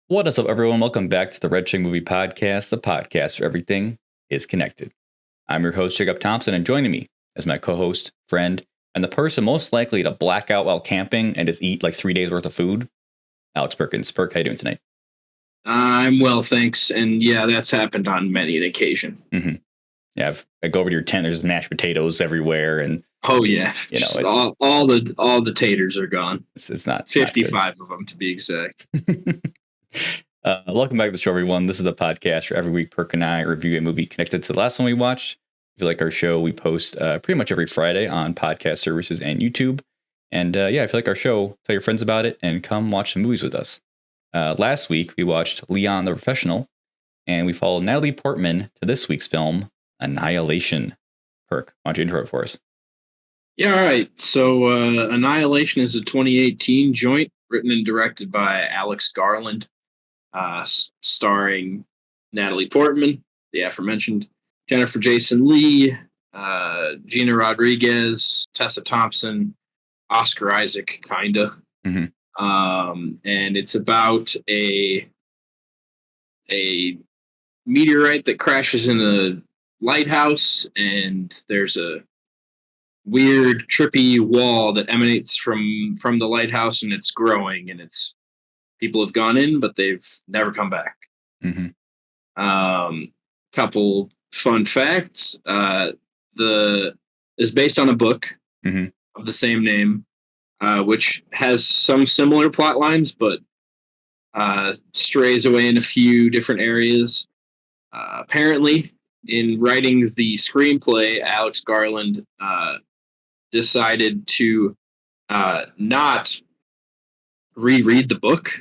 What is up, everyone? Welcome back to the Red Chick Movie Podcast, the podcast where everything is connected. I'm your host, Jacob Thompson, and joining me as my co-host, friend, and the person most likely to black out while camping and just eat like 3 days worth of food, Alex Perkins. Perk, how you doing tonight? I'm well, thanks. And yeah, that's happened on many an occasion. Mm-hmm. Yeah, I go over to your tent. There's mashed potatoes everywhere, and oh yeah, you know, it's, all the taters are gone. It's not 55 of them to be exact. Welcome back to the show, everyone. This is the podcast where every week Perk and I review a movie connected to the last one we watched. If you like our show, we post pretty much every Friday on podcast services and YouTube. And if you like our show, tell your friends about it and come watch some movies with us. Last week, we watched Leon the Professional, and we followed Natalie Portman to this week's film, Annihilation. Perk, why don't you intro it for us? Yeah, all right. So Annihilation is a 2018 joint written and directed by Alex Garland, starring Natalie Portman, the aforementioned, Jennifer Jason Leigh, Gina Rodriguez, Tessa Thompson, Oscar Isaac, kinda. Mm-hmm. And it's about a meteorite that crashes in a lighthouse, and there's a weird, trippy wall that emanates from the lighthouse, and it's growing, and it's people have gone in, but they've never come back. Mm-hmm. Couple fun facts: is based on a book mm-hmm. of the same name, which has some similar plot lines, but strays away in a few different areas. Apparently, in writing the screenplay, Alex Garland decided to not reread the book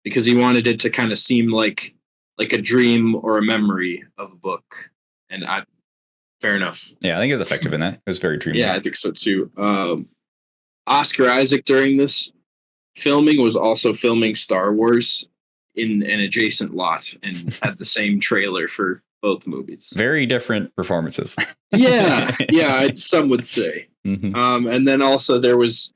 because he wanted it to kind of seem like a dream or a memory of a book. And fair enough. Yeah, I think it was effective in that. It was very dreamy. Yeah, I think so too. Oscar Isaac during this filming was also filming Star Wars in an adjacent lot and had the same trailer for both movies. Very different performances. yeah, some would say. Mm-hmm. And then also there was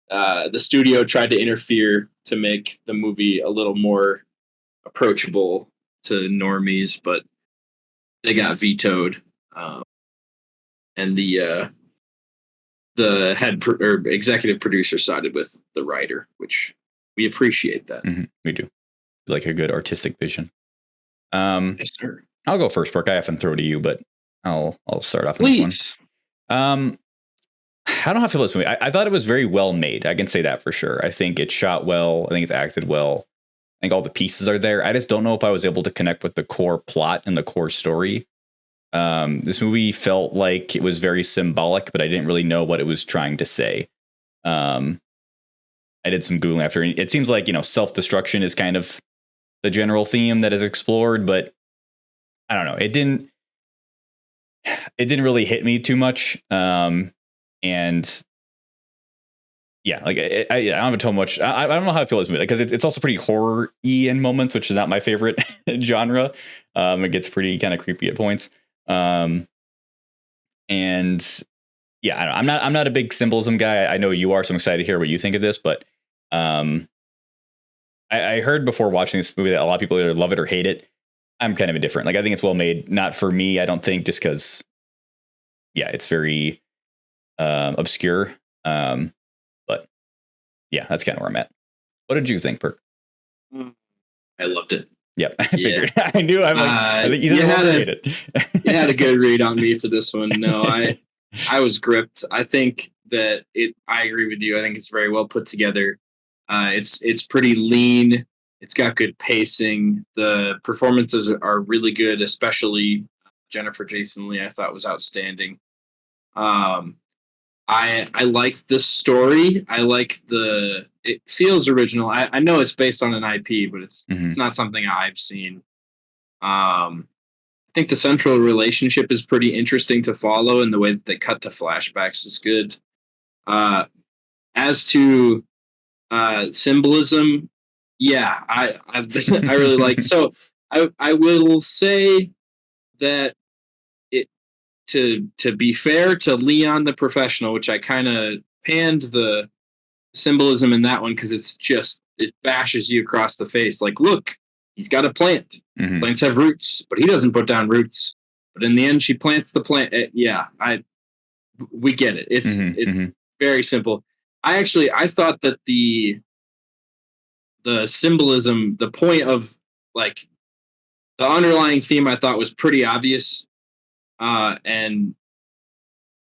the studio tried to interfere to make the movie a little more approachable to normies, but they got vetoed. And the head or executive producer sided with the writer, which we appreciate that. Mm-hmm. We do. Like a good artistic vision. Yes, sir. I'll go first, Perk. I often throw to you, but I'll start off on Please. this one. I don't know how to feel this movie. I thought it was very well made. I can say that for sure. I think it's shot well. I think it's acted well. I think all the pieces are there. I just don't know if I was able to connect with the core plot and the core story. This movie felt like it was very symbolic, but I didn't really know what it was trying to say. I did some Googling after. It seems like, self-destruction is kind of the general theme that is explored, but I don't know. It didn't really hit me too much. And yeah, like I don't have too much. I don't know how I feel this movie because it's also pretty horror-y in moments, which is not my favorite genre. It gets pretty kind of creepy at points. And yeah, I'm not a big symbolism guy. I know you are, so I'm excited to hear what you think of this. But I heard before watching this movie that a lot of people either love it or hate it. I'm kind of indifferent. Like, I think it's well made. Not for me, I don't think, just because, yeah, it's very obscure. But yeah, that's kind of where I'm at. What did you think, Perk? I loved it. Yep. Yeah. I knew. I'm like, I think you had a good read on me for this one. No, I was gripped. I think that I agree with you. I think it's very well put together. It's pretty lean. It's got good pacing. The performances are really good, especially Jennifer Jason Leigh, I thought was outstanding. I like this story. I like it feels original. I know it's based on an IP, but it's not something I've seen. I think the central relationship is pretty interesting to follow, and the way that they cut to flashbacks is good. As to symbolism, yeah, I really like. So I will say that to be fair to Leon the Professional, which I kind of panned the symbolism in that one because it's just it bashes you across the face. Like, look, he's got a plant. Mhm. Plants have roots, but he doesn't put down roots. But in the end, she plants the plant. We get it. Mhm, It's mhm. very simple. I thought that the symbolism, the point of like the underlying theme, I thought was pretty obvious, and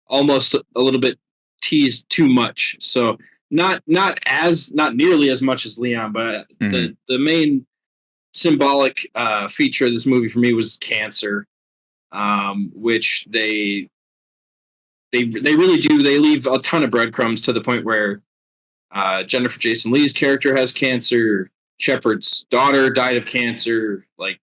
almost a little bit teased too much. So not nearly as much as Leon, but Mhm. the main symbolic feature of this movie for me was cancer, which they really do. They leave a ton of breadcrumbs to the point where Jennifer Jason Leigh's character has cancer. Shepard's daughter died of cancer. Like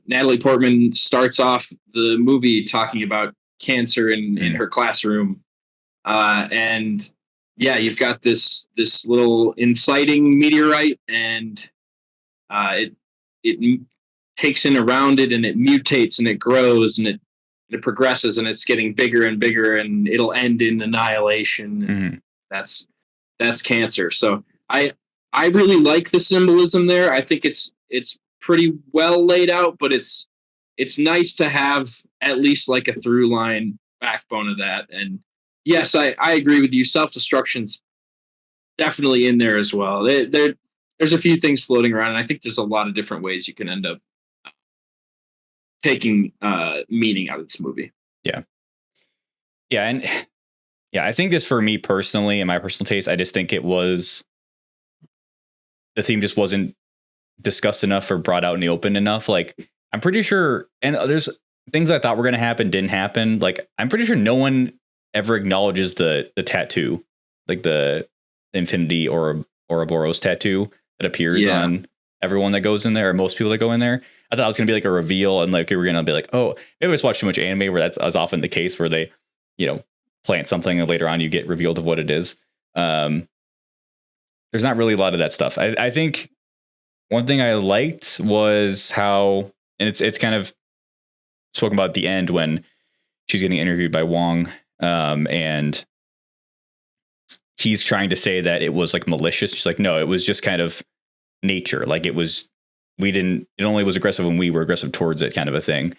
Natalie Portman starts off the movie talking about cancer in Mhm. her classroom, and yeah, you've got this little inciting meteorite, and it takes in around it, and it mutates and it grows and it progresses and it's getting bigger and bigger, and it'll end in annihilation. And Mhm. that's that's cancer. So I really like the symbolism there. I think it's pretty well laid out, but it's nice to have at least like a through line backbone of that. And yes, I agree with you. Self destruction's definitely in there as well. There's a few things floating around, and I think there's a lot of different ways you can end up taking meaning out of this movie. Yeah. Yeah, and yeah, I think this for me personally, in my personal taste, I just think the theme just wasn't discussed enough or brought out in the open enough. Like, I'm pretty sure, and there's things I thought were going to happen didn't happen. Like, I'm pretty sure no one ever acknowledges the tattoo, like the Infinity or Ouroboros tattoo that appears Yeah. on everyone that goes in there, or most people that go in there. I thought it was going to be like a reveal, and like we were going to be like, oh, maybe I just watched too much anime where that's as often the case, where they, plant something and later on you get revealed of what it is. There's not really a lot of that stuff. I think one thing I liked was how, and it's kind of spoken about at the end when she's getting interviewed by Wong, and he's trying to say that it was like malicious. She's like, no, it was just kind of nature. Like it only was aggressive when we were aggressive towards it, kind of a thing.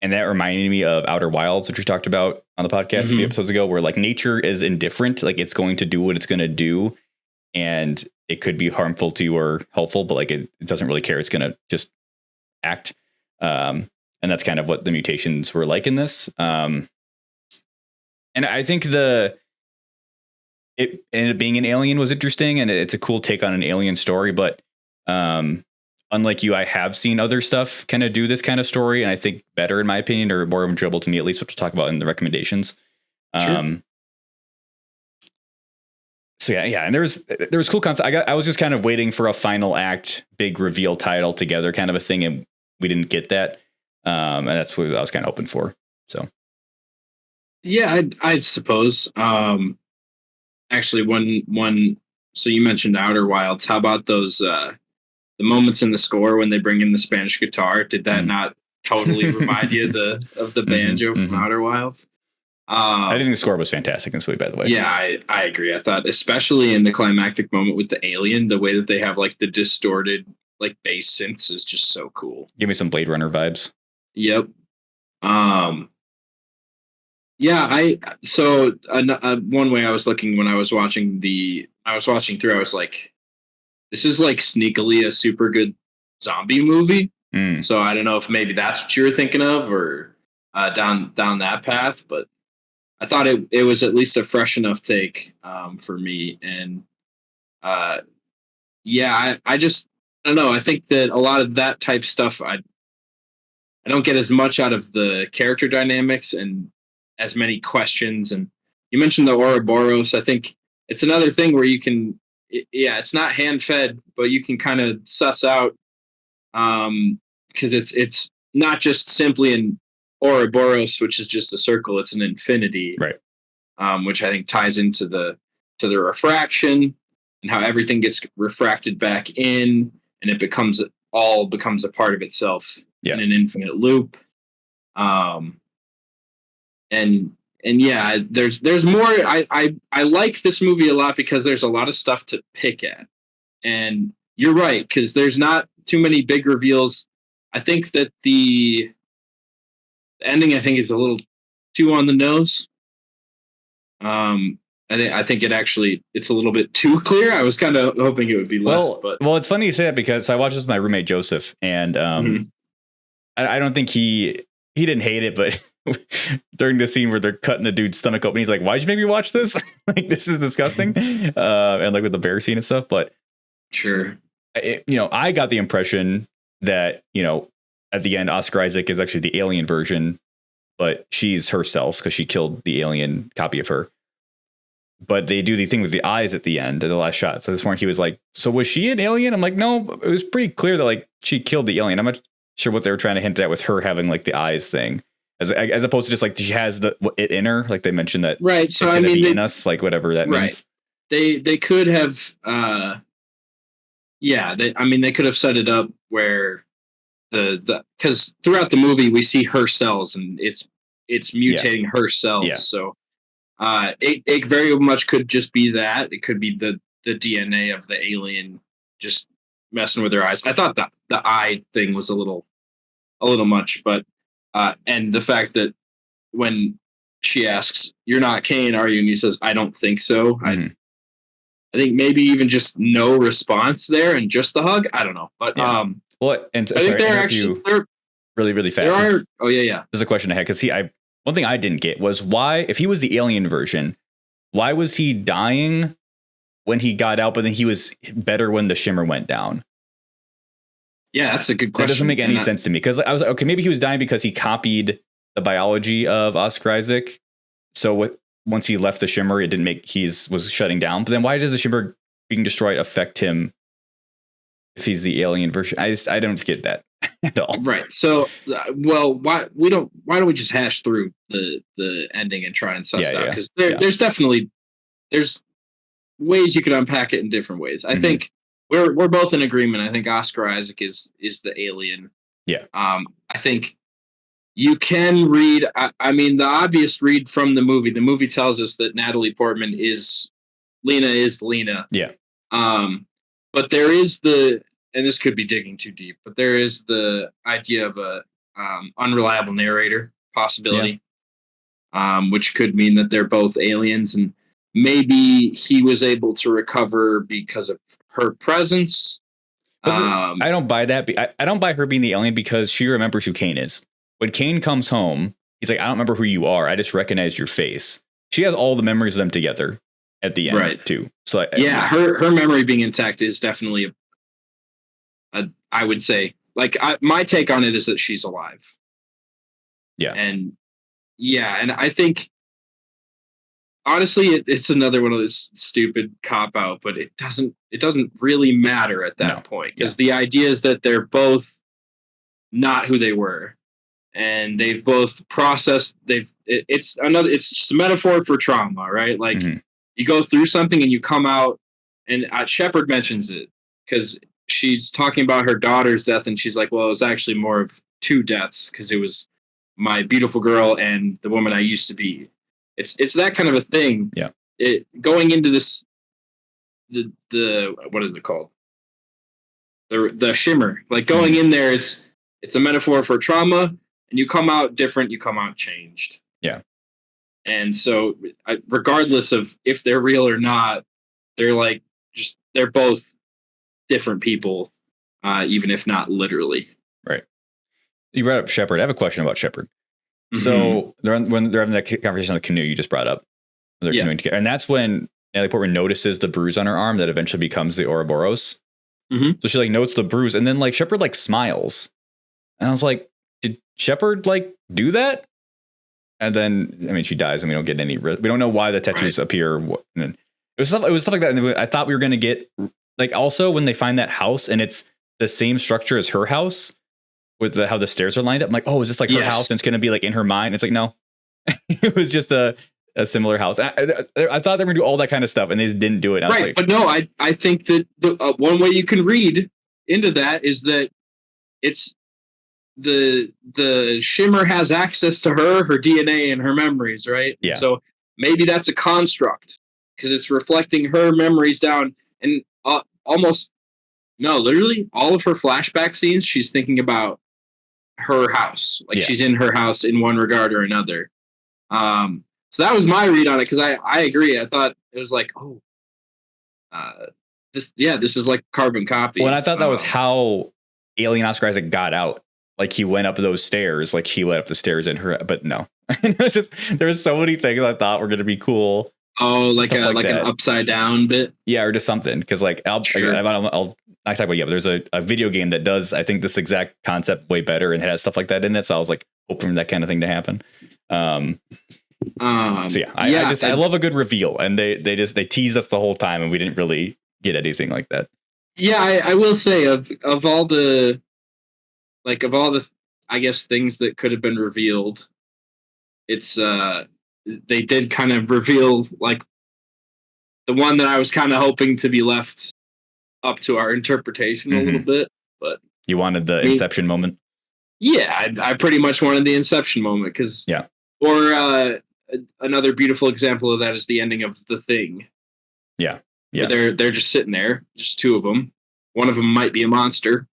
And that reminded me of Outer Wilds, which we talked about on the podcast a few episodes ago, where like nature is indifferent. Like it's going to do what it's going to do. And it could be harmful to you or helpful, but like it doesn't really care. It's going to just act. And that's kind of what the mutations were like in this. And I think it ended up being an alien was interesting, and it's a cool take on an alien story. But unlike you, I have seen other stuff kind of do this kind of story, and I think better in my opinion, or more enjoyable to me at least, which we'll talk about in the recommendations. Sure. So yeah, and there was cool concept. I was just kind of waiting for a final act, big reveal, tie it all together, kind of a thing, and we didn't get that. And that's what I was kind of hoping for. So Yeah, I suppose. Actually, one. So you mentioned Outer Wilds. How about those the moments in the score when they bring in the Spanish guitar? Did that not totally remind you of the banjo from Outer Wilds? I think the score was fantastic in this movie, by the way. Yeah, I agree. I thought, especially in the climactic moment with the alien, the way that they have like the distorted like bass synths is just so cool. Give me some Blade Runner vibes. Yep. Yeah, one way I was looking when I was watching through, I was like, this is like sneakily a super good zombie movie. So I don't know if maybe that's what you were thinking of, or down that path, but I thought it was at least a fresh enough take for me. And yeah, I don't know. I think that a lot of that type stuff, I don't get as much out of the character dynamics and as many questions. And you mentioned the Ouroboros. I think it's another thing where you can, it's not hand fed, but you can kind of suss out, because it's not just simply an Ouroboros, which is just a circle. It's an infinity, right? Which I think ties into the refraction and how everything gets refracted back in, and it becomes a part of itself in an infinite loop. And yeah, there's more. I like this movie a lot because there's a lot of stuff to pick at. And you're right, because there's not too many big reveals. I think that the ending, I think, is a little too on the nose. I think it's a little bit too clear. I was kind of hoping it would be less, but it's funny you say that because I watched this with my roommate Joseph, and I don't think he didn't hate it, but during the scene where they're cutting the dude's stomach open, he's like, "Why'd you make me watch this? Like, this is disgusting." And like with the bear scene and stuff. But sure, I got the impression that at the end, Oscar Isaac is actually the alien version, but she's herself because she killed the alien copy of her. But they do the thing with the eyes at the end of the last shot. So this morning he was like, "So was she an alien?" I'm like, "No, it was pretty clear that like she killed the alien." I'm not sure what they were trying to hint at with her having like the eyes thing, as opposed to just like she has it in her, like they mentioned that, right? So it's be in us, like whatever that means. They could have, they could have set it up where because throughout the movie we see her cells and it's mutating her cells. Yeah. So it very much could just be that. It could be the DNA of the alien just messing with her eyes. I thought that the eye thing was a little much, but and the fact that when she asks, "You're not Kane, are you?" and he says, "I don't think so." I think maybe even just no response there and just the hug. I don't know, but well, and I think they're really, really fast. There's a question I had because one thing I didn't get was why, if he was the alien version, why was he dying when he got out, but then he was better when the shimmer went down? Yeah, that's a good question. That doesn't make any sense to me because I was like, okay, maybe he was dying because he copied the biology of Oscar Isaac. So once he left the shimmer, it didn't make was shutting down. But then why does the shimmer being destroyed affect him if he's the alien version? I don't get that at all. Right. So, why don't we just hash through the ending and try and suss it out? Because there's definitely ways you could unpack it in different ways. I think we're both in agreement. I think Oscar Isaac is the alien. Yeah. I think you can read. I mean, the obvious read from the movie. The movie tells us that Natalie Portman is Lena. Yeah. But there is and this could be digging too deep, but there is the idea of a unreliable narrator possibility, which could mean that they're both aliens, and maybe he was able to recover because of her presence. I don't buy that. I don't buy her being the alien because she remembers who Kane is. When Kane comes home, he's like, "I don't remember who you are. I just recognized your face." She has all the memories of them together at the end, too. So her memory being intact is definitely I would say, like, my take on it is that she's alive. Yeah. And I think honestly it's another one of this stupid cop out, but it doesn't really matter at that point, because the idea is that they're both not who they were, and they've both processed. It's just a metaphor for trauma, right? Like you go through something and you come out, and Shepard mentions it because she's talking about her daughter's death, and she's like, "Well, it was actually more of two deaths because it was my beautiful girl and the woman I used to be." It's that kind of a thing. Yeah. Going into this, the what is it called? The shimmer. Like going in there, it's a metaphor for trauma, and you come out different. You come out changed. Yeah. And so, regardless of if they're real or not, they're they're both different people, even if not literally. Right. You brought up Shepard. I have a question about Shepard. So when they're having that conversation on the canoe you just brought up, they're canoeing together, and that's when Natalie Portman notices the bruise on her arm that eventually becomes the Ouroboros. So she notes the bruise, and then Shepard smiles, and I was like, did Shepard do that? And then she dies, and we don't get any. We don't know why the tattoos appear. It was stuff like that. And I thought we were going to get also when they find that house and it's the same structure as her house with how the stairs are lined up. I'm like, oh, is this her house? And it's going to be in her mind. It's like, no, it was just a similar house. I thought they were going to do all that kind of stuff, and they just didn't do it. But no, I think that the one way you can read into that is that it's the shimmer has access to her DNA and her memories, right? Yeah. So maybe that's a construct because it's reflecting her memories down. And almost no, literally all of her flashback scenes, she's thinking about her house. Like she's in her house in one regard or another. So that was my read on it because I agree. I thought it was like, this is like carbon copy. Well, and I thought that was how Alien Oscar Isaac got out. Like he went up those stairs, like she went up the stairs in her, but no. There was so many things I thought were going to be cool. Oh, like an upside down bit. Yeah, or just something. Because like I'll not talk about but there's a video game that does I think this exact concept way better and it has stuff like that in it. So I was like hoping for that kind of thing to happen. I love a good reveal, and they teased us the whole time, and we didn't really get anything like that. Yeah, I will say of all the I guess things that could have been revealed, it's they did kind of reveal like the one that I was kind of hoping to be left up to our interpretation a little bit. But you wanted the Inception moment. Yeah, I pretty much wanted the Inception moment because or another beautiful example of that is the ending of The Thing. Yeah. They're just sitting there, just two of them. One of them might be a monster.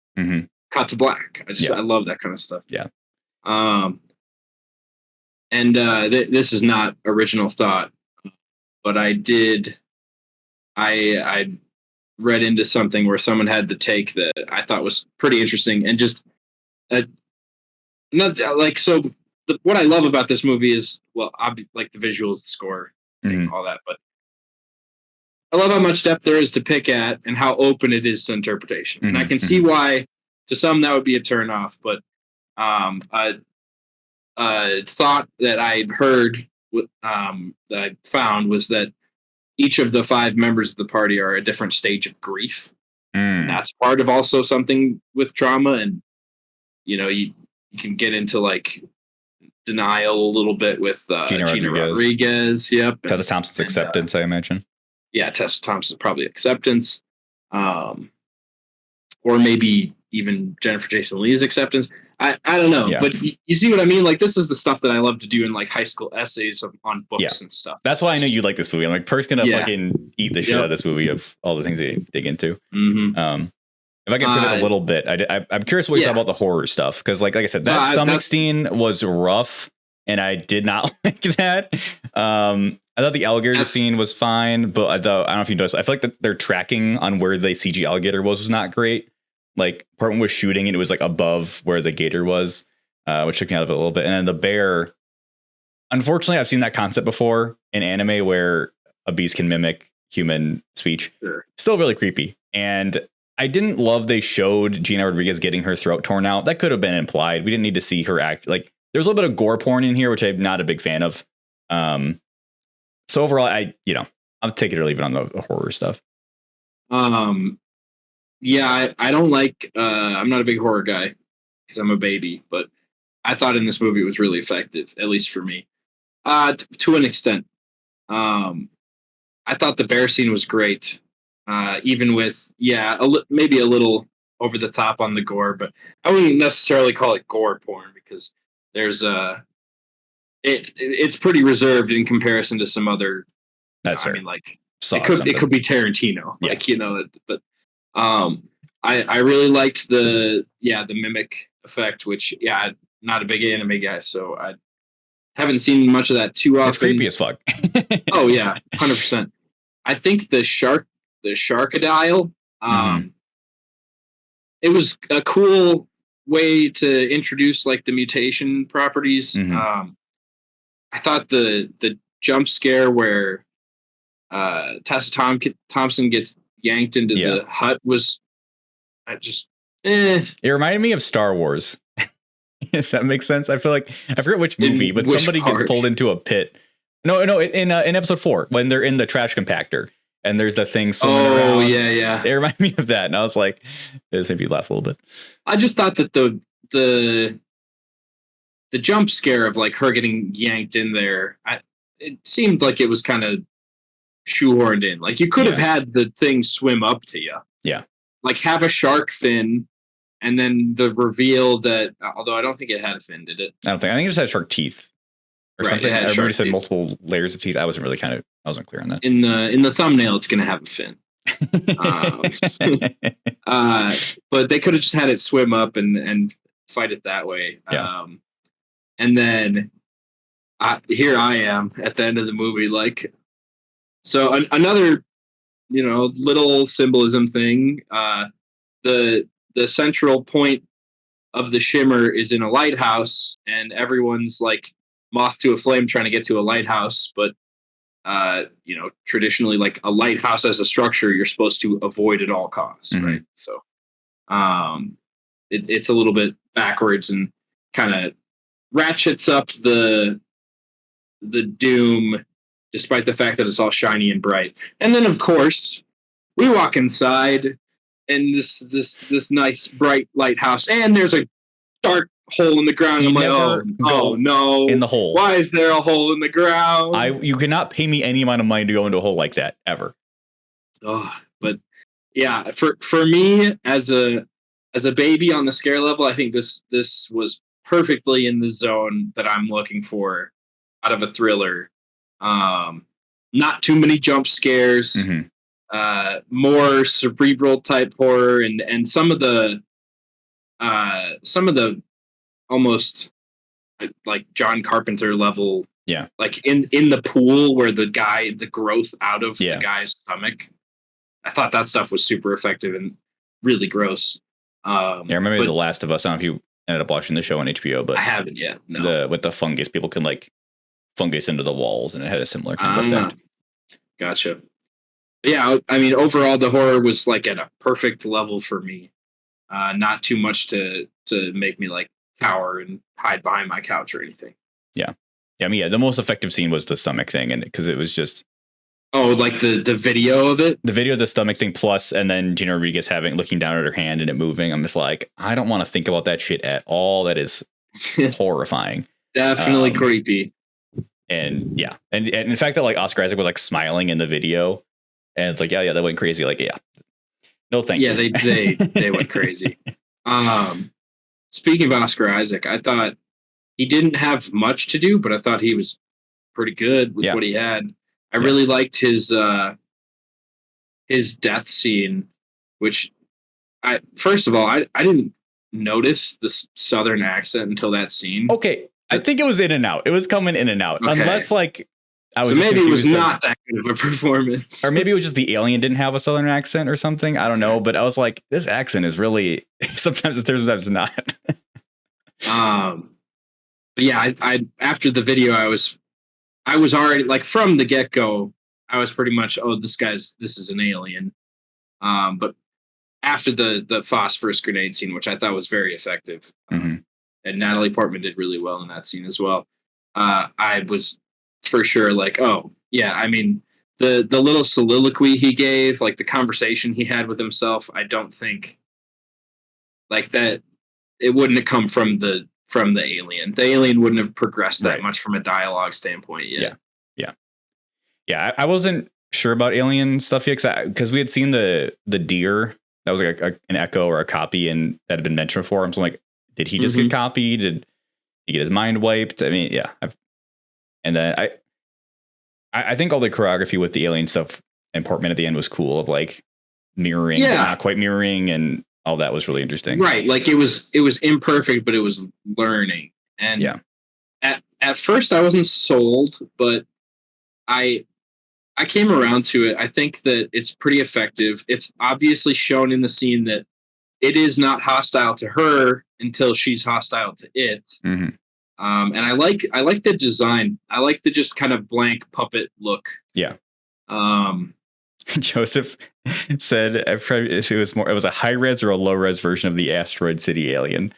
Cut to black. I love that kind of stuff. Yeah. This is not original thought, but I read into something where someone had the take that I thought was pretty interesting and just not like so. What I love about this movie is like the visuals, the score, all that, but I love how much depth there is to pick at and how open it is to interpretation. And I can see why to some that would be a turn off, but a thought that I'd heard that I found was that each of the 5 members of the party are a different stage of grief. That's part of also something with trauma, and you can get into like denial a little bit with Gina Rodriguez. Yep. Tessa Thompson's acceptance, I imagine. Yeah, Tessa Thompson's probably acceptance. Or maybe even Jennifer Jason Leigh's acceptance. I don't know, but you see what I mean? Like, this is the stuff that I love to do in like high school essays on books and stuff. That's why I know you like this movie. I'm like, Perk's gonna fucking eat the shit out of this movie of all the things they dig into. If I can pivot a little bit, I'm curious what you thought about the horror stuff, because like I said, that stomach scene was rough, and I did not like that. I thought the alligator scene was fine, but I don't know if you noticed, I feel like their tracking on where the CG alligator was not great. Like, part one was shooting and it was like above where the gator was, which took me out of it a little bit. And then the bear, unfortunately, I've seen that concept before in anime where a beast can mimic human speech. Still really creepy. And I didn't love they showed Gina Rodriguez getting her throat torn out. That could have been implied. We didn't need to see her act. Like, there's a little bit of gore porn in here, which I'm not a big fan of. So overall, I'll take it or leave it on the horror stuff. Yeah, I don't like, I'm not a big horror guy because I'm a baby, but I thought in this movie it was really effective, at least for me, to an extent. I thought the bear scene was great, even with, maybe a little over the top on the gore, but I wouldn't necessarily call it gore porn because there's it's pretty reserved in comparison to some other. I mean, like it could be Tarantino, but I really liked the mimic effect, which I'm not a big anime guy, so I haven't seen much of that too often. It's creepy as fuck. Oh yeah, 100%. I think the Sharkadile, it was a cool way to introduce like the mutation properties. I thought the jump scare where Tessa Thompson gets yanked into the hut was It reminded me of Star Wars. Does that make sense? I feel like I forget which movie, but somebody gets pulled into a pit. No, in episode 4 when they're in the trash compactor and there's the thing swimming around. Oh yeah. It reminded me of that, and I was like, this made me laugh a little bit. I just thought that the jump scare of like her getting yanked in there, it seemed like it was kind of shoehorned in. Like, you could have had the thing swim up to you. Yeah. Like, have a shark fin, and then the reveal that, although I don't think it had a fin, did it? I think it just had shark teeth or something. I remember it said multiple layers of teeth. I wasn't clear on that. In the thumbnail, it's going to have a fin. Um, but they could have just had it swim up and fight it that way. Yeah. And then here I am at the end of the movie, like, so another, little symbolism thing. The central point of the shimmer is in a lighthouse, and everyone's like moth to a flame trying to get to a lighthouse, but traditionally, like a lighthouse as a structure, you're supposed to avoid at all costs, right? So, it's a little bit backwards and kind of ratchets up the doom, despite the fact that it's all shiny and bright. And then, of course, we walk inside, and this nice bright lighthouse, and there's a dark hole in the ground. You I'm like, never oh no, in the hole. Why is there a hole in the ground? You cannot pay me any amount of money to go into a hole like that ever. Oh, but yeah, for me as a baby on the scare level, I think this was perfectly in the zone that I'm looking for out of a thriller. Not too many jump scares, more cerebral type horror, and some of the almost like John Carpenter level, like in the pool where the growth out of the guy's stomach. I thought that stuff was super effective and really gross. I remember The Last of Us. I don't know if you ended up watching the show on HBO, but I haven't yet. No. With the fungus, people can like fungus into the walls, and it had a similar kind of effect. Gotcha. Yeah, I mean, overall, the horror was like at a perfect level for me. Not too much to make me like cower and hide behind my couch or anything. Yeah. I mean, the most effective scene was the stomach thing, and because it was just. Oh, like the video of it? The video of the stomach thing plus, and then Gina Rodriguez looking down at her hand and it moving. I'm just like, I don't want to think about that shit at all. That is horrifying. Definitely creepy. And yeah. And in fact that like Oscar Isaac was like smiling in the video. And it's like, yeah, that went crazy. Like, yeah. No, thank you. Yeah, they went crazy. Speaking of Oscar Isaac, I thought he didn't have much to do, but I thought he was pretty good with what he had. I really liked his death scene, which first of all, I didn't notice the Southern accent until that scene. Okay. I think it was in and out. It was coming in and out. Okay. Unless like so maybe it was not that good of a performance. Or maybe it was just the alien didn't have a Southern accent or something. I don't know. But I was like, this accent is really sometimes it's there, sometimes not. But yeah, I after the video I was already like from the get-go, I was pretty much, this is an alien. But after the phosphorus grenade scene, which I thought was very effective, and Natalie Portman did really well in that scene as well. I was for sure like, oh yeah, I mean the little soliloquy he gave, like the conversation he had with himself, I don't think like that it wouldn't have come from the alien. The alien wouldn't have progressed that much from a dialogue standpoint yet. Yeah. I wasn't sure about alien stuff yet because we had seen the deer that was like an echo or a copy and that had been mentioned before. I'm so like, did he just get copied? Did he get his mind wiped? I mean, yeah. And then I think all the choreography with the alien stuff and Portman at the end was cool, of like mirroring, but not quite mirroring, and all that was really interesting. Right, like it was imperfect, but it was learning. And at first I wasn't sold, but I came around to it. I think that it's pretty effective. It's obviously shown in the scene that it is not hostile to her until she's hostile to it. And I like the design. I like the just kind of blank puppet look. Yeah. Joseph said if it was a high res or a low res version of the Asteroid City alien.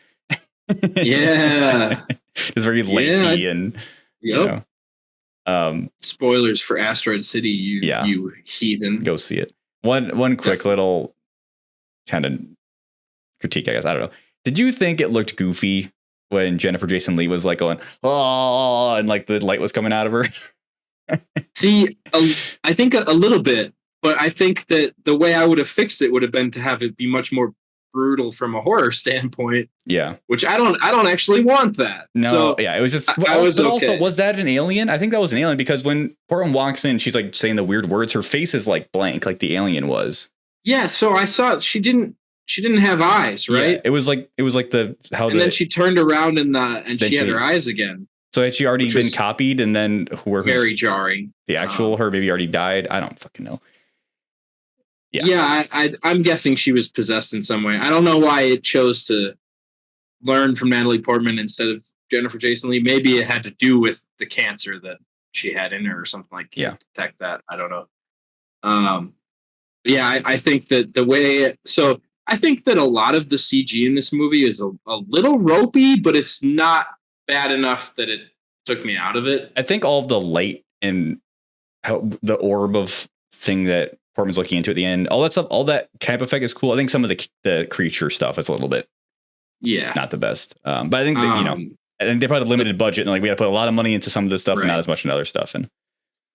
Yeah. It's very lanky and yep. Spoilers for Asteroid City, you heathen. Go see it. One quick little kind of critique, I guess. I don't know. Did you think it looked goofy when Jennifer Jason Leigh was like going, oh, and like the light was coming out of her? See, I think a little bit, but I think that the way I would have fixed it would have been to have it be much more brutal from a horror standpoint. Yeah. Which I don't actually want that. No, so yeah, it was just. Also, was that an alien? I think that was an alien because when Portman walks in, she's like saying the weird words. Her face is like blank, like the alien was. Yeah, so I saw she didn't have eyes, right? Yeah, it was like then she turned around and she had her eyes again. So had she already been copied, and then very jarring. The actual her maybe already died. I don't fucking know. Yeah, I'm guessing she was possessed in some way. I don't know why it chose to learn from Natalie Portman instead of Jennifer Jason Leigh. Maybe it had to do with the cancer that she had in her or something like that. To detect that. I don't know. I think that I think that a lot of the CG in this movie is a little ropey, but it's not bad enough that it took me out of it. I think all of the light and how the orb of thing that Portman's looking into at the end, all that stuff, all that camp effect is cool. I think some of the creature stuff is a little bit, not the best. But I think that, I think they probably had a limited budget and like we had to put a lot of money into some of this stuff and not as much in other stuff. And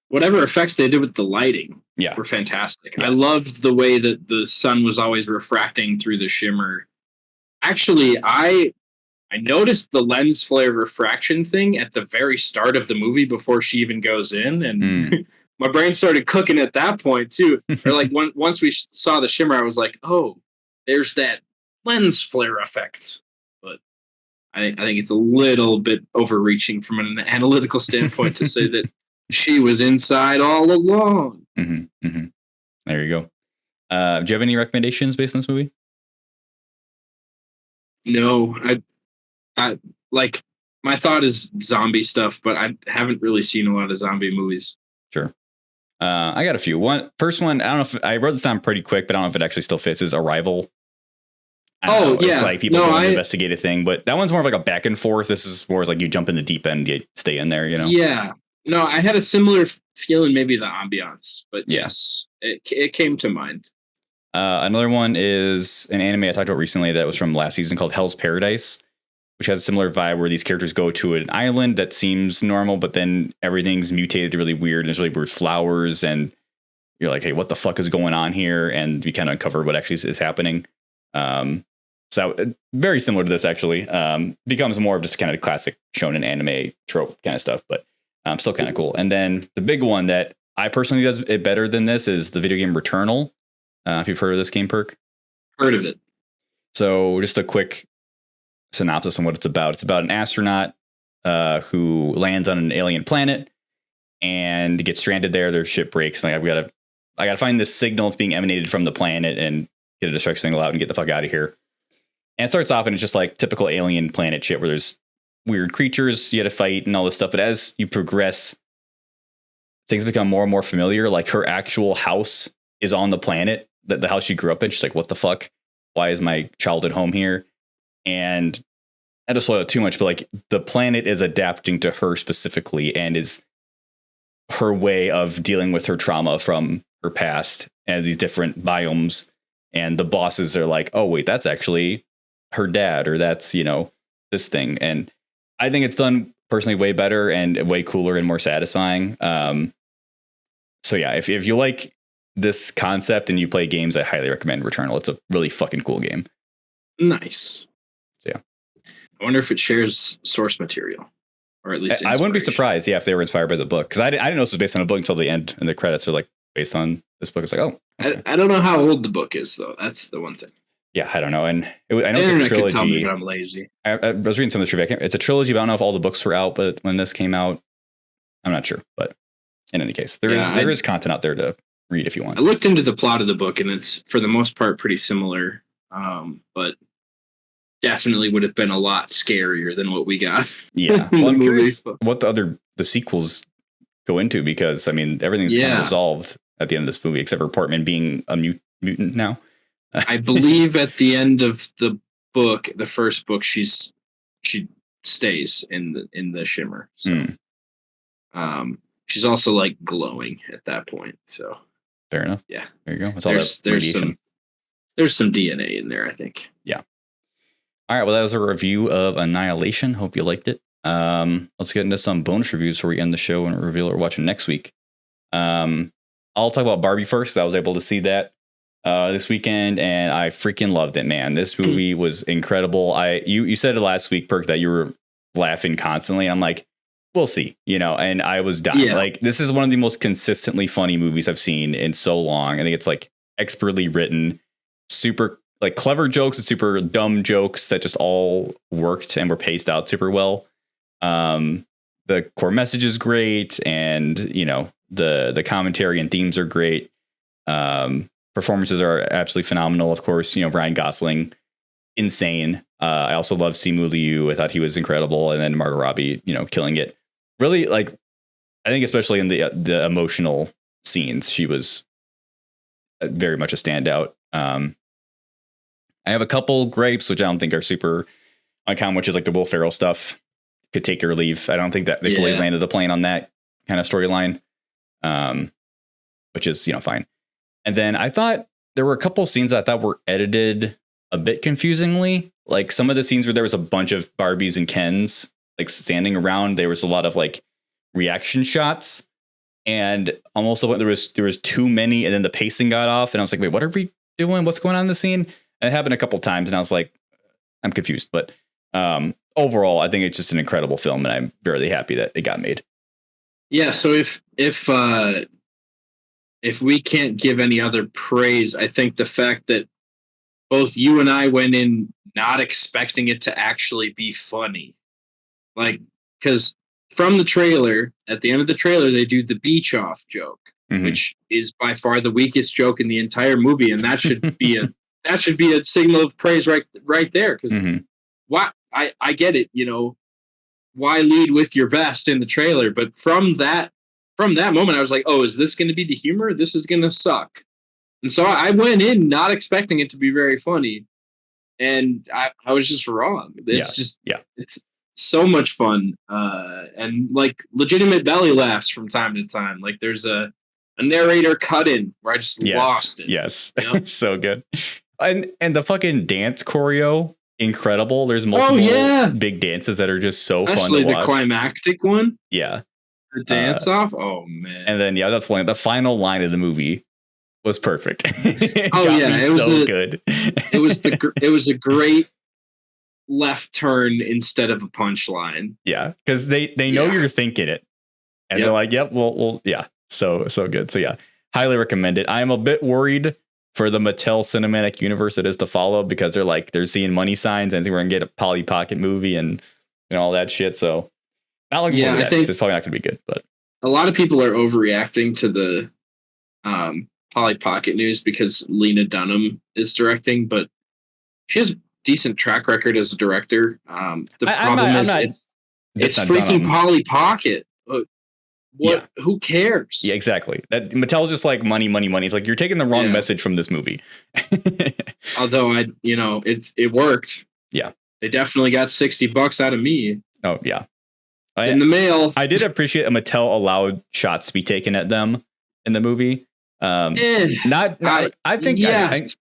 whatever effects they did with the lighting were fantastic. I loved the way that the sun was always refracting through the shimmer. Actually, I noticed the lens flare refraction thing at the very start of the movie before she even goes in, and my brain started cooking at that point too. Or like once we saw the shimmer, I was like, "Oh, there's that lens flare effect." But I think it's a little bit overreaching from an analytical standpoint to say that she was inside all along. Mm-hmm, mm-hmm. There you go. Do you have any recommendations based on this movie? No, I like my thought is zombie stuff, but I haven't really seen a lot of zombie movies. Sure. I got a few. First one, I don't know if I wrote this down pretty quick, but I don't know if it actually still fits, is Arrival. It's like people doing the investigative thing, but that one's more of like a back and forth. This is more like you jump in the deep end, you stay in there, Yeah. No, I had a similar feeling, maybe the ambiance, but yes, it came to mind. Another one is an anime I talked about recently that was from last season called Hell's Paradise, which has a similar vibe where these characters go to an island that seems normal, but then everything's mutated really weird. There's really weird flowers, and you're like, hey, what the fuck is going on here? And we kind of uncover what actually is happening. So very similar to this, actually. Becomes more of just kind of classic shonen anime trope kind of stuff, but still kind of cool. And then the big one that I personally does it better than this is the video game Returnal. If you've heard of this game, Perk. Heard of it. So just a quick synopsis on what it's about. It's about an astronaut who lands on an alien planet and gets stranded there. Their ship breaks. Like, I gotta find this signal that's being emanated from the planet and get a distress signal out and get the fuck out of here. And it starts off and it's just like typical alien planet shit where there's weird creatures you had to fight and all this stuff. But as you progress, things become more and more familiar. Like her actual house is on the planet, the house she grew up in. She's like, what the fuck? Why is my childhood home here? And I don't spoil it too much, but like the planet is adapting to her specifically and is her way of dealing with her trauma from her past and these different biomes. And the bosses are like, oh, wait, that's actually her dad, or that's, this thing. And I think it's done personally way better and way cooler and more satisfying. So yeah, if you like this concept and you play games, I highly recommend Returnal. It's a really fucking cool game. Nice. So, yeah. I wonder if it shares source material, or at least I wouldn't be surprised, if they were inspired by the book, because I didn't know this was based on a book until the end, and the credits are like based on this book. It's like, oh, okay. I don't know how old the book is though. That's the one thing. Yeah, I don't know, and I know it's a trilogy. Tell me, but I'm lazy. I was reading some of the trivia. It's a trilogy, but I don't know if all the books were out. But when this came out, I'm not sure. But in any case, there is content out there to read if you want. I looked into the plot of the book, and it's for the most part pretty similar, but definitely would have been a lot scarier than what we got. Yeah, well, I'm curious what the sequels go into, because I mean everything's kind of resolved at the end of this movie, except for Portman being a mutant now. I believe at the end of the book, the first book, she stays in the shimmer. So, she's also like glowing at that point. So fair enough. Yeah, there you go. It's all that radiation. There's some DNA in there, I think. Yeah. All right. Well, that was a review of Annihilation. Hope you liked it. Let's get into some bonus reviews before we end the show and reveal what we're watching next week. I'll talk about Barbie first. I was able to see that this weekend, and I freaking loved it, man. This movie was incredible. You said it last week, Perk, that you were laughing constantly. I'm like, we'll see, and I was dying. Yeah. Like, this is one of the most consistently funny movies I've seen in so long. I think it's like expertly written, super like clever jokes and super dumb jokes that just all worked and were paced out super well. The core message is great, and the commentary and themes are great. Performances are absolutely phenomenal. Of course, Ryan Gosling, insane. I also love Simu Liu. I thought he was incredible, and then Margot Robbie, killing it. Really, like, I think especially in the emotional scenes, she was very much a standout. I have a couple gripes, which I don't think are super uncommon, which is like the Will Ferrell stuff. Could take or leave. I don't think that they fully landed the plane on that kind of storyline, which is, fine. And then I thought there were a couple scenes that I thought were edited a bit confusingly. Like some of the scenes where there was a bunch of Barbies and Kens like standing around, there was a lot of like reaction shots, and almost there was too many, and then the pacing got off, and I was like, wait, what are we doing? What's going on in the scene? And it happened a couple times, and I was like, I'm confused. But overall, I think it's just an incredible film, and I'm very happy that it got made. Yeah. So if we can't give any other praise, I think the fact that both you and I went in not expecting it to actually be funny, like, because from the trailer, at the end of the trailer, they do the beach off joke, which is by far the weakest joke in the entire movie, and that should be a signal of praise right there. Because why? I get it, why lead with your best in the trailer, but from that moment, I was like, oh, is this going to be the humor? This is going to suck. And so I went in not expecting it to be very funny, and I was just wrong. It's it's so much fun, and like legitimate belly laughs from time to time. Like there's a narrator cut in where I just lost it. Yes, so good. And the fucking dance choreo, incredible. There's multiple big dances that are just so fun to watch. Especially the climactic one. Yeah. The dance off. Oh man. And then that's one. The final line of the movie was perfect. It was so good. it was a great left turn instead of a punchline. Yeah, because they know you're thinking it, and they're like, "Yep, well, yeah." So good. So yeah, highly recommend it. I am a bit worried for the Mattel cinematic universe it is to follow, because they're seeing money signs and we're gonna get a Polly Pocket movie and all that shit. So not looking forward to that, because it's probably not gonna be good. But a lot of people are overreacting to the Polly Pocket news because Lena Dunham is directing, but she has a decent track record as a director. The problem is it's freaking Dunham. Polly Pocket. What? Yeah. Who cares? Yeah, exactly. That Mattel's just like money. It's like, you're taking the wrong message from this movie. Although it worked. Yeah, they definitely got $60 out of me. Oh yeah, it's in the mail. I did appreciate Mattel allowed shots to be taken at them in the movie. I think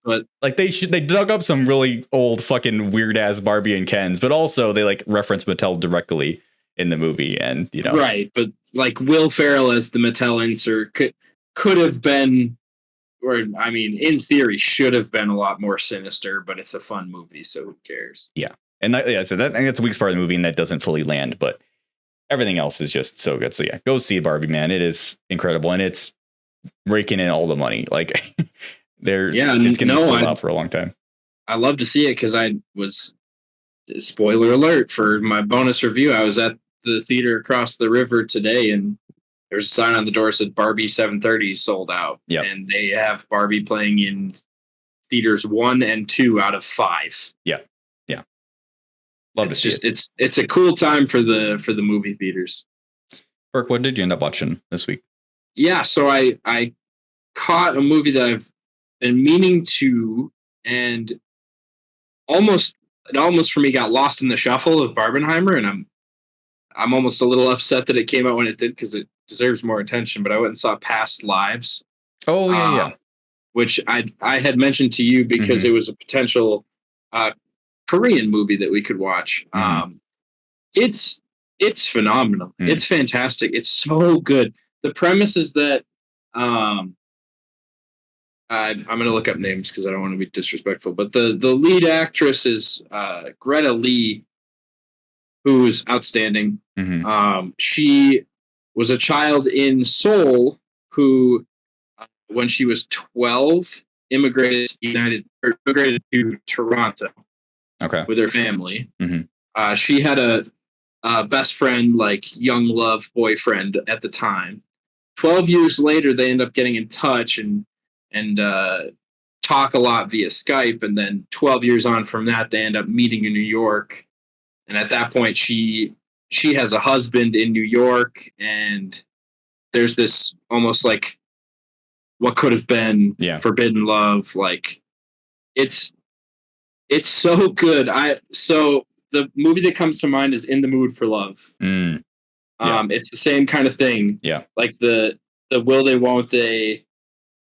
but like they dug up some really old fucking weird ass Barbie and Kens, but also they like reference Mattel directly in the movie, and right, but like Will Ferrell as the Mattel insert could have been, or I mean, in theory, should have been a lot more sinister. But it's a fun movie, so who cares? Yeah, and so I think that's the weakest part of the movie, and that doesn't fully land. But everything else is just so good. So yeah, go see Barbie, man. It is incredible, and it's raking in all the money. Like it's gonna be sold out for a long time. I love to see it because I was, spoiler alert for my bonus review, I was at the theater across the river today, and there's a sign on the door that said Barbie 7:30 sold out. Yep. And they have Barbie playing in theaters 1 and 2 out of 5. Yeah. Love to see it. It's a cool time for the movie theaters. Perk, what did you end up watching this week? Yeah, so I caught a movie that I've been meaning to, and it almost for me got lost in the shuffle of Barbenheimer, and I'm almost a little upset that it came out when it did, because it deserves more attention. But I went and saw Past Lives. Oh yeah. Which I had mentioned to you because it was a potential Korean movie that we could watch. It's phenomenal. It's fantastic. It's so good. The premise is that I'm going to look up names because I don't want to be disrespectful. But the lead actress is Greta Lee, who's outstanding. Mm-hmm. She was a child in Seoul who, when she was 12, immigrated to Toronto Okay. with her family. Mm-hmm. She had a best friend, like young love boyfriend at the time. 12 years later, they end up getting in touch and talk a lot via Skype. And then 12 years on from that, they end up meeting in New York. And at that point, she has a husband in New York, and there's this almost like what could have been forbidden love. Like it's so good. So the movie that comes to mind is In the Mood for Love. It's the same kind of thing. Yeah. Like the will they, won't they,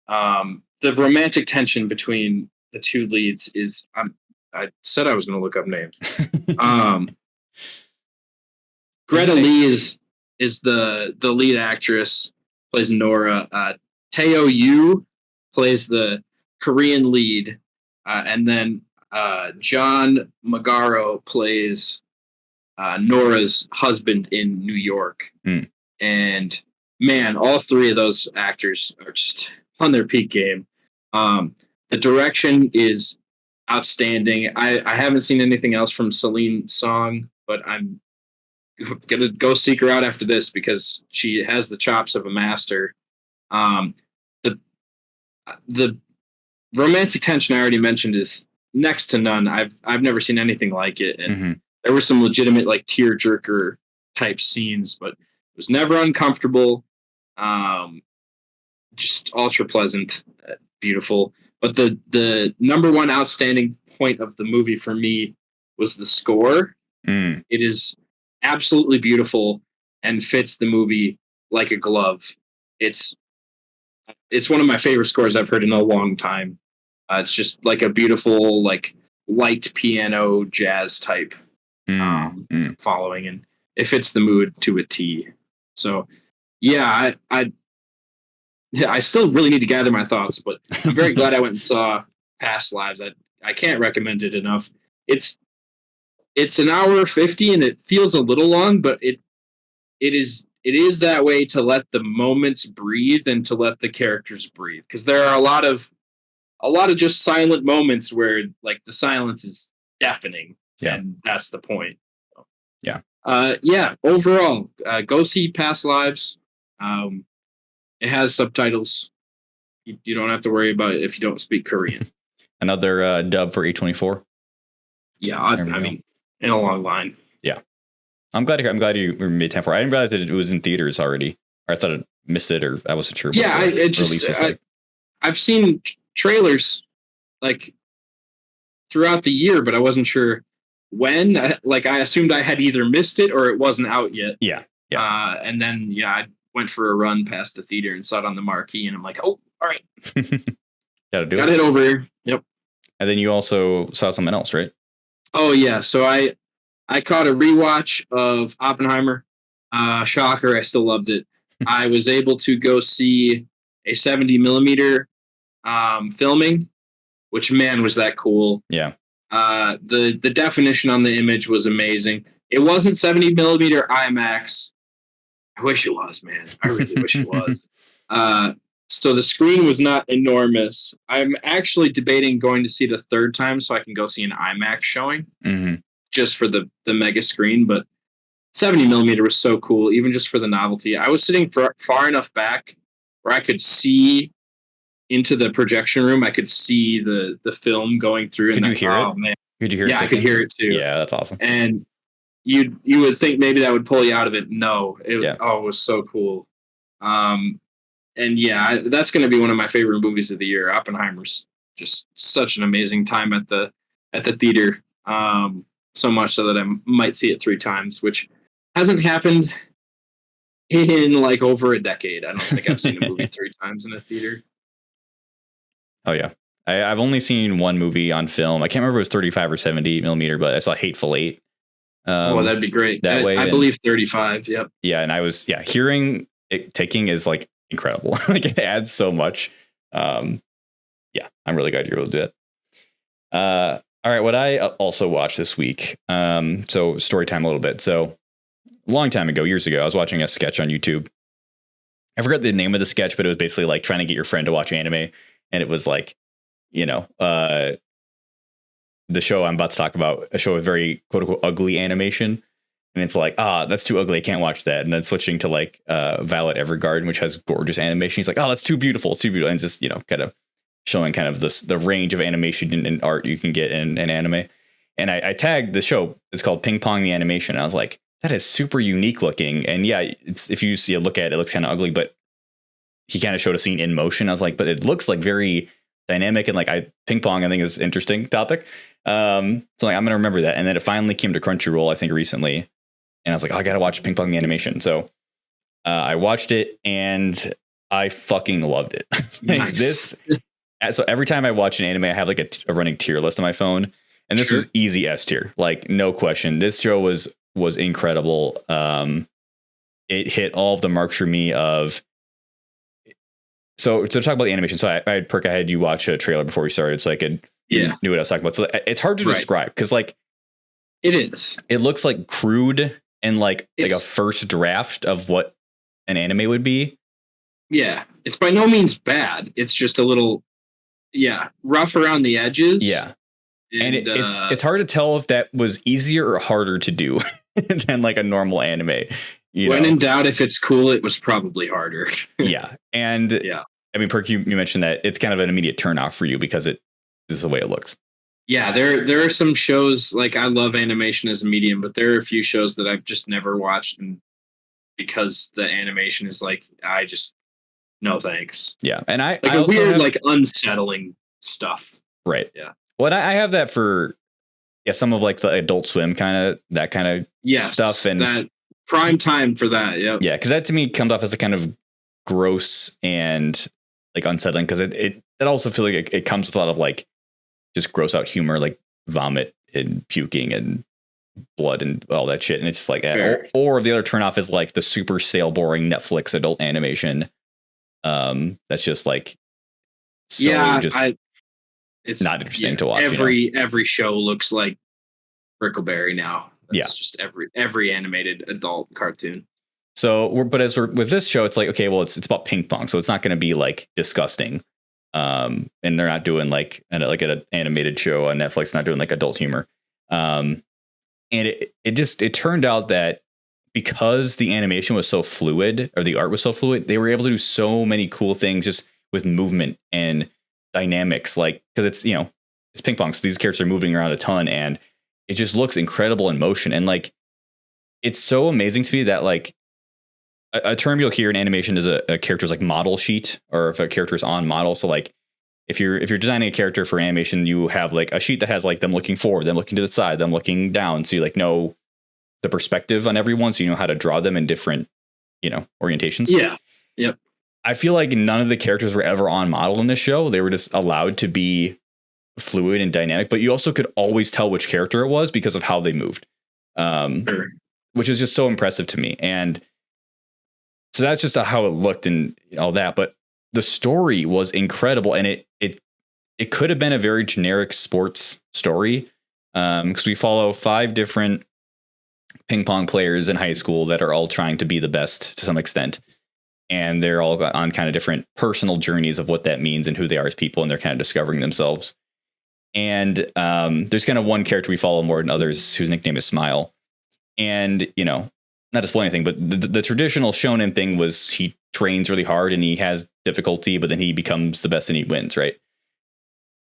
the romantic tension between the two leads is, I said I was going to look up names. Greta Lee is the lead actress, plays Nora. Tae Yoo plays the Korean lead, and then John Magaro plays Nora's husband in New York. And man, all three of those actors are just on their peak game. The direction is outstanding. I haven't seen anything else from Celine Song, but I'm gonna go seek her out after this because she has the chops of a master. The romantic tension I already mentioned is next to none. I've never seen anything like it, and there were some legitimate like tearjerker type scenes, but it was never uncomfortable. Just ultra pleasant, beautiful. But the number one outstanding point of the movie for me was the score. It is absolutely beautiful and fits the movie like a glove. It's one of my favorite scores I've heard in a long time. It's just like a beautiful, like light piano jazz type following, and it fits the mood to a T. So, yeah, I still really need to gather my thoughts, but I'm very glad I went and saw Past Lives. I can't recommend it enough. It's an hour 50 and it feels a little long, but it is that way to let the moments breathe and to let the characters breathe, because there are a lot of just silent moments where like the silence is deafening, and that's the point. So, overall, go see Past Lives. It has subtitles. You don't have to worry about it if you don't speak Korean. Another dub for A24. Yeah, I mean, in a long line. Yeah, I'm glad you made time for it. I didn't realize that it was in theaters already. Or I thought I missed it, or I wasn't sure. Yeah, I've seen trailers like throughout the year, but I wasn't sure when. I assumed I had either missed it or it wasn't out yet. Yeah. And then I went for a run past the theater and saw it on the marquee, and I'm like, oh, all right, got it over here. Yep. And then you also saw something else, right? Oh yeah, so I caught a rewatch of Oppenheimer. Shocker, I still loved it. I was able to go see a 70 millimeter filming, which, man, was that cool. Yeah. The definition on the image was amazing. It wasn't 70 millimeter IMAX. I wish it was, man. I really wish it was. So the screen was not enormous. I'm actually debating going to see it a third time so I can go see an IMAX showing, just for the mega screen. But 70 millimeter was so cool, even just for the novelty. I was sitting far enough back where I could see into the projection room. I could see the film going through. Could you hear it? Oh, man. Could you hear it? Yeah, I could hear it too. Yeah, that's awesome. And you would think maybe that would pull you out of it. No, it was so cool. And yeah, that's going to be one of my favorite movies of the year. Oppenheimer's just such an amazing time at the theater. So much so that I might see it 3 times, which hasn't happened in like over a decade. I don't think I've seen a movie 3 times in a theater. Oh yeah, I've only seen one movie on film. I can't remember if it was 35 or 70 millimeter, but I saw Hateful Eight. That'd be great. I believe 35. Yep. Yeah, and I was hearing it ticking is like incredible. Like it adds so much. Yeah, I'm really glad you're able to do it. All right, what I also watched this week. So story time a little bit. So a long time ago, years ago, I was watching a sketch on YouTube. I forgot the name of the sketch, but it was basically like trying to get your friend to watch anime. And it was like, the show I'm about to talk about, a show with very quote unquote ugly animation. And it's like, that's too ugly. I can't watch that. And then switching to like Violet Evergarden, which has gorgeous animation. He's like, that's too beautiful. It's too beautiful. And just, kind of showing kind of the range of animation and art you can get in anime. And I tagged the show. It's called Ping Pong the Animation. And I was like, that is super unique looking. And yeah, it's if you see a look at it, it looks kind of ugly, but he kind of showed a scene in motion. I was like, but it looks like very dynamic. And like ping pong, I think is an interesting topic. So like, I'm going to remember that. And then it finally came to Crunchyroll, I think recently. And I was like, I got to watch Ping Pong the Animation. So I watched it and I fucking loved it. Nice. So every time I watch an anime, I have like a running tier list on my phone. And this was easy S tier, like no question. This show was incredible. It hit all of the marks for me of. So to talk about the animation. So I had Perk, I had you watch a trailer before we started so I could knew what I was talking about. So it's hard to describe because like it is. It looks like crude and like a first draft of what an anime would be. Yeah, it's by no means bad. It's just a little rough around the edges. Yeah. And it's hard to tell if that was easier or harder to do than like a normal anime. When in doubt, if it's cool, it was probably harder. Yeah. And I mean, Perk, you mentioned that it's kind of an immediate turnoff for you because this is the way it looks. Yeah, there are some shows, like I love animation as a medium, but there are a few shows that I've just never watched, and because the animation is like, I just no thanks. Yeah, and I like I a weird, have, like unsettling stuff. Right. Yeah. Well, I have that for some of like the Adult Swim kind of stuff, and that prime time for that. Yep. Yeah, because that to me comes off as a kind of gross and like unsettling because it also feels like it comes with a lot of like just gross out humor, like vomit and puking and blood and all that shit. And it's just like, or the other turnoff is like the super stale, boring Netflix adult animation. That's just like, it's not interesting to watch. Every show looks like Brickleberry now. That's just every animated adult cartoon. So, but with this show, it's like, okay, well, it's about ping pong. So it's not going to be like disgusting. And they're not doing like an animated show on Netflix, not doing like adult humor. And it turned out that because the animation was so fluid or the art was so fluid, they were able to do so many cool things just with movement and dynamics, like, because it's ping pong. So these characters are moving around a ton and it just looks incredible in motion. And like, it's so amazing to me that like, a term you'll hear in animation is a character's like model sheet, or if a character is on model. So like if you're designing a character for animation, you have like a sheet that has like them looking forward, them looking to the side, them looking down. So you like know the perspective on everyone. So you know how to draw them in different, orientations. Yeah. Yep. I feel like none of the characters were ever on model in this show. They were just allowed to be fluid and dynamic, but you also could always tell which character it was because of how they moved. Which is just so impressive to me. And so that's just how it looked and all that. But the story was incredible. And it could have been a very generic sports story. Because we follow 5 different ping pong players in high school that are all trying to be the best to some extent. And they're all on kind of different personal journeys of what that means and who they are as people. And they're kind of discovering themselves. And there's kind of one character we follow more than others whose nickname is Smile. And, not to spoil anything, but the traditional shonen thing was he trains really hard and he has difficulty, but then he becomes the best and he wins, right?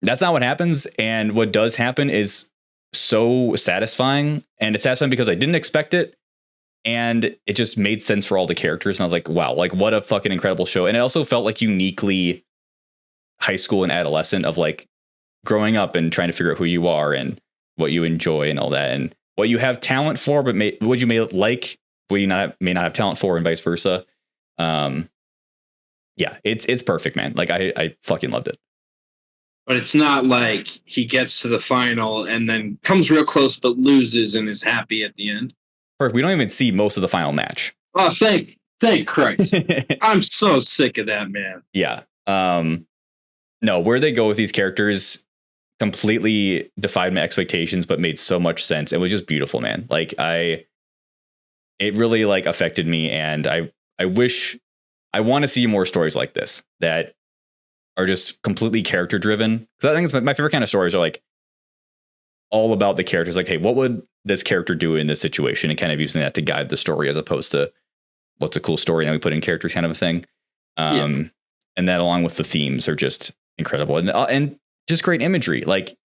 That's not what happens. And what does happen is so satisfying. And it's satisfying because I didn't expect it. And it just made sense for all the characters. And I was like, wow, like what a fucking incredible show. And it also felt like uniquely high school and adolescent of like growing up and trying to figure out who you are and what you enjoy and all that. And what you have talent for, but what you may like, what you may not have talent for, and vice versa. It's perfect, man. Like I fucking loved it. But it's not like he gets to the final and then comes real close but loses and is happy at the end. Perfect. We don't even see most of the final match. Oh, thank Christ. I'm so sick of that, man. Yeah. no, where they go with these characters completely defied my expectations, but made so much sense. It was just beautiful, man. Like it really like affected me, and I want to see more stories like this that are just completely character driven. Because I think it's my favorite kind of stories are like all about the characters. Like, hey, what would this character do in this situation, and kind of using that to guide the story as opposed to what's a cool story and we put in characters kind of a thing. And that along with the themes are just incredible, and just great imagery. Like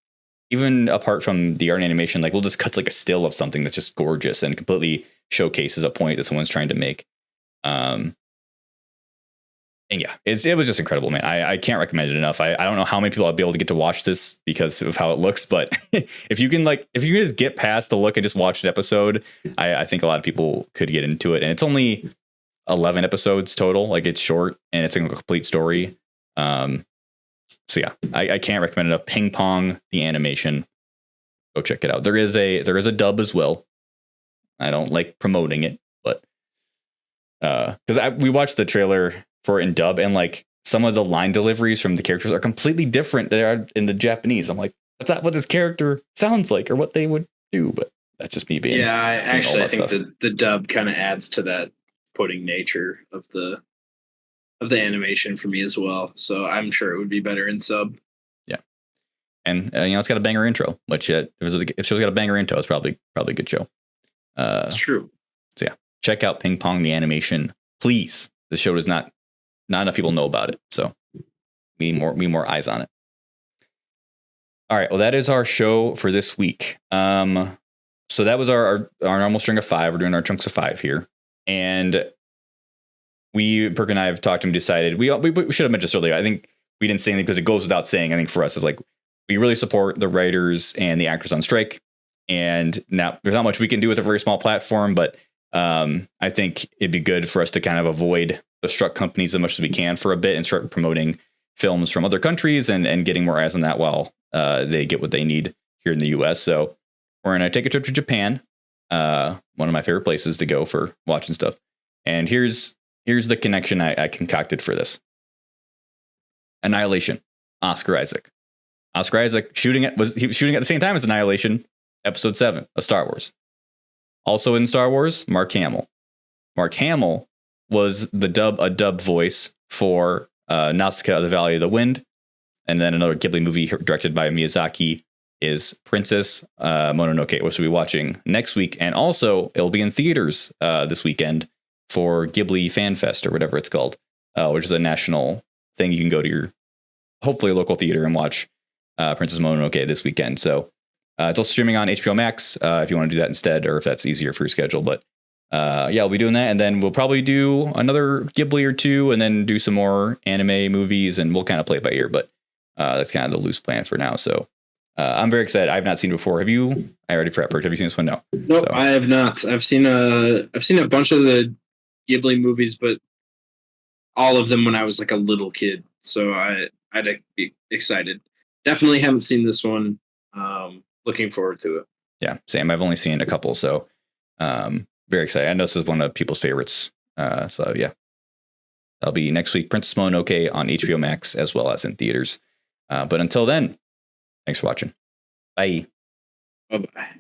even apart from the art and animation, like we'll just cut like a still of something that's just gorgeous and completely showcases a point that someone's trying to make. And yeah, it was just incredible, man. I can't recommend it enough. I don't know how many people I'll be able to get to watch this because of how it looks, but if you can just get past the look and just watch an episode, I think a lot of people could get into it. And it's only 11 episodes total. Like it's short and it's a complete story. So yeah, I can't recommend enough. Ping Pong, the animation. Go check it out. There is a dub as well. I don't like promoting it, but because we watched the trailer for it in dub, and like some of the line deliveries from the characters are completely different than they are in the Japanese. I'm like, that's not what this character sounds like or what they would do, but that's just me being. Yeah, I think the dub kind of adds to that pudding nature of the animation for me as well. So I'm sure it would be better in sub. Yeah, and it's got a banger intro, which if the show's got a banger intro, it's probably a good show. It's true. So yeah, check out Ping Pong, the animation, please. The show does not enough people know about it, so we need more eyes on it. All right, well, that is our show for this week. So that was our normal string of 5. We're doing our chunks of 5 here, and Perk and I have talked and decided we should have mentioned this earlier. I think we didn't say anything because it goes without saying. I think for us is like we really support the writers and the actors on strike, and now there's not much we can do with a very small platform, but I think it'd be good for us to kind of avoid the struck companies as much as we can for a bit and start promoting films from other countries and getting more eyes on that while they get what they need here in the US. So we're going to take a trip to Japan, one of my favorite places to go for watching stuff. And here's the connection I concocted for this. Annihilation, Oscar Isaac. Oscar Isaac he was shooting at the same time as Annihilation, Episode 7 of Star Wars. Also in Star Wars, Mark Hamill. Mark Hamill was a dub voice for Nausicaa, the Valley of the Wind. And then another Ghibli movie directed by Miyazaki is Princess Mononoke, which we'll be watching next week. And also, it'll be in theaters this weekend for Ghibli Fan Fest or whatever it's called, which is a national thing. You can go to your, hopefully, local theater and watch Princess Mononoke this weekend. So it's also streaming on HBO Max if you want to do that instead, or if that's easier for your schedule. But yeah, I'll be doing that. And then we'll probably do another Ghibli or two and then do some more anime movies, and we'll kind of play it by ear. But that's kind of the loose plan for now. So I'm very excited. I've not seen it before. Have you? I already forgot. Perk. Have you seen this one? No. Nope, so. I have not. I've seen a bunch of the Ghibli movies, but all of them when I was like a little kid. So I'd be excited. Definitely haven't seen this one. Looking forward to it. Yeah, same. I've only seen a couple, so very excited. I know this is one of people's favorites. So yeah, that'll be next week. Princess Mononoke on HBO Max as well as in theaters. But until then, thanks for watching. Bye. Bye-bye.